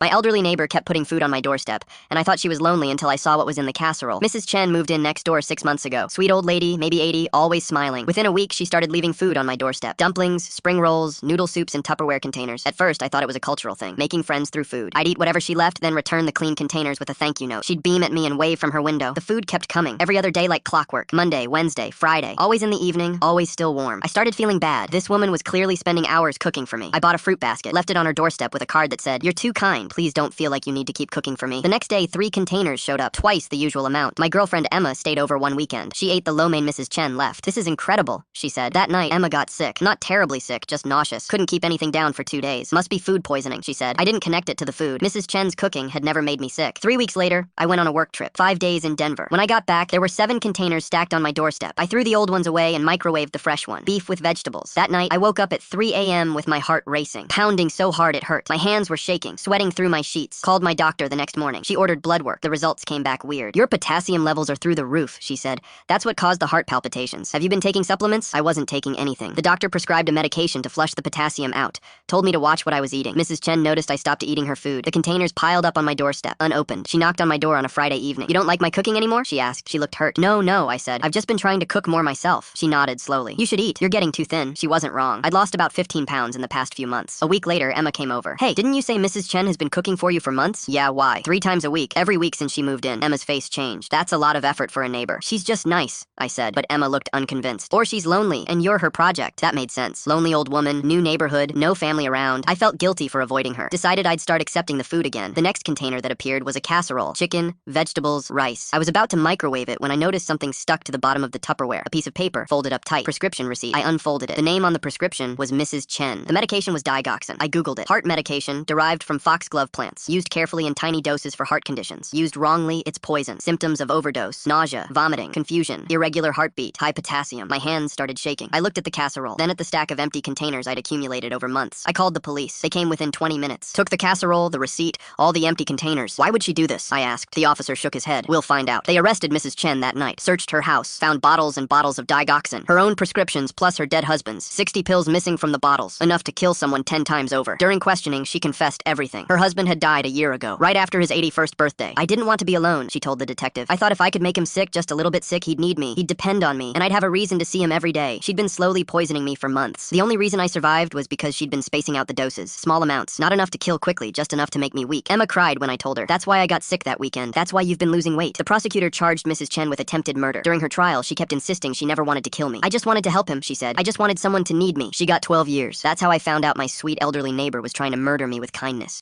My elderly neighbor kept putting food on my doorstep, and I thought she was lonely until I saw what was in the casserole. Mrs. Chen moved in next door 6 months ago. Sweet old lady, maybe 80, always smiling. Within a week, she started leaving food on my doorstep. Dumplings, spring rolls, noodle soups in Tupperware containers. At first, I thought it was a cultural thing, making friends through food. I'd eat whatever she left, then return the clean containers with a thank you note. She'd beam at me and wave from her window. The food kept coming, every other day like clockwork. Monday, Wednesday, Friday. Always in the evening, always still warm. I started feeling bad. This woman was clearly spending hours cooking for me. I bought a fruit basket, left it on her doorstep with a card that said, "You're too kind. Please don't feel like you need to keep cooking for me." The next day, 3 containers showed up, twice the usual amount. My girlfriend Emma stayed over one weekend. She ate the lo mein Mrs. Chen left. "This is incredible," she said. That night, Emma got sick. Not terribly sick, just nauseous. Couldn't keep anything down for 2 days. "Must be food poisoning," she said. I didn't connect it to the food. Mrs. Chen's cooking had never made me sick. 3 weeks later, I went on a work trip. 5 days in Denver. When I got back, there were 7 containers stacked on my doorstep. I threw the old ones away and microwaved the fresh one. Beef with vegetables. That night, I woke up at 3 a.m. with my heart racing, pounding so hard it hurt. My hands were shaking, sweating through my sheets. Called my doctor the next morning. She ordered blood work. The results came back weird. "Your potassium levels are through the roof," she said. "That's what caused the heart palpitations. Have you been taking supplements?" I wasn't taking anything. The doctor prescribed a medication to flush the potassium out. Told me to watch what I was eating. Mrs. Chen noticed I stopped eating her food. The containers piled up on my doorstep, unopened. She knocked on my door on a Friday evening. "You don't like my cooking anymore?" she asked. She looked hurt. No, I said. "I've just been trying to cook more myself." She nodded slowly. "You should eat. You're getting too thin." She wasn't wrong. I'd lost about 15 pounds in the past few months. A week later, Emma came over. "Hey, didn't you say Mrs. Chen has been cooking for you for months?" "Yeah, why?" "3 times a week. Every week since she moved in." Emma's face changed. "That's a lot of effort for a neighbor." "She's just nice," I said, but Emma looked unconvinced. "Or she's lonely, and you're her project." That made sense. Lonely old woman, new neighborhood, no family around. I felt guilty for avoiding her. Decided I'd start accepting the food again. The next container that appeared was a casserole. Chicken, vegetables, rice. I was about to microwave it when I noticed something stuck to the bottom of the Tupperware. A piece of paper, folded up tight. Prescription receipt. I unfolded it. The name on the prescription was Mrs. Chen. The medication was digoxin. I googled it. Heart medication, derived from foxglove plants. Used carefully in tiny doses for heart conditions. Used wrongly, it's poison. Symptoms of overdose. Nausea, vomiting, confusion, irregular heartbeat, high potassium. My hands started shaking. I looked at the casserole, then at the stack of empty containers I'd accumulated over months. I called the police. They came within 20 minutes. Took the casserole, the receipt, all the empty containers. "Why would she do this?" I asked. The officer shook his head. "We'll find out." They arrested Mrs. Chen that night, searched her house, found bottles and bottles of digoxin, her own prescriptions plus her dead husband's, 60 pills missing from the bottles, enough to kill someone 10 times over. During questioning, she confessed everything. Her husband had died a year ago, right after his 81st birthday. "I didn't want to be alone," she told the detective. "I thought if I could make him sick, just a little bit sick, he'd need me. He'd depend on me, and I'd have a reason to see him every day." She'd been slowly poisoning me for months. The only reason I survived was because she'd been spacing out the doses. Small amounts, not enough to kill quickly, just enough to make me weak. Emma cried when I told her. "That's why I got sick that weekend. That's why you've been losing weight." The prosecutor charged Mrs. Chen with attempted murder. During her trial, she kept insisting she never wanted to kill me. "I just wanted to help him," she said. "I just wanted someone to need me." She got 12 years. That's how I found out my sweet elderly neighbor was trying to murder me with kindness.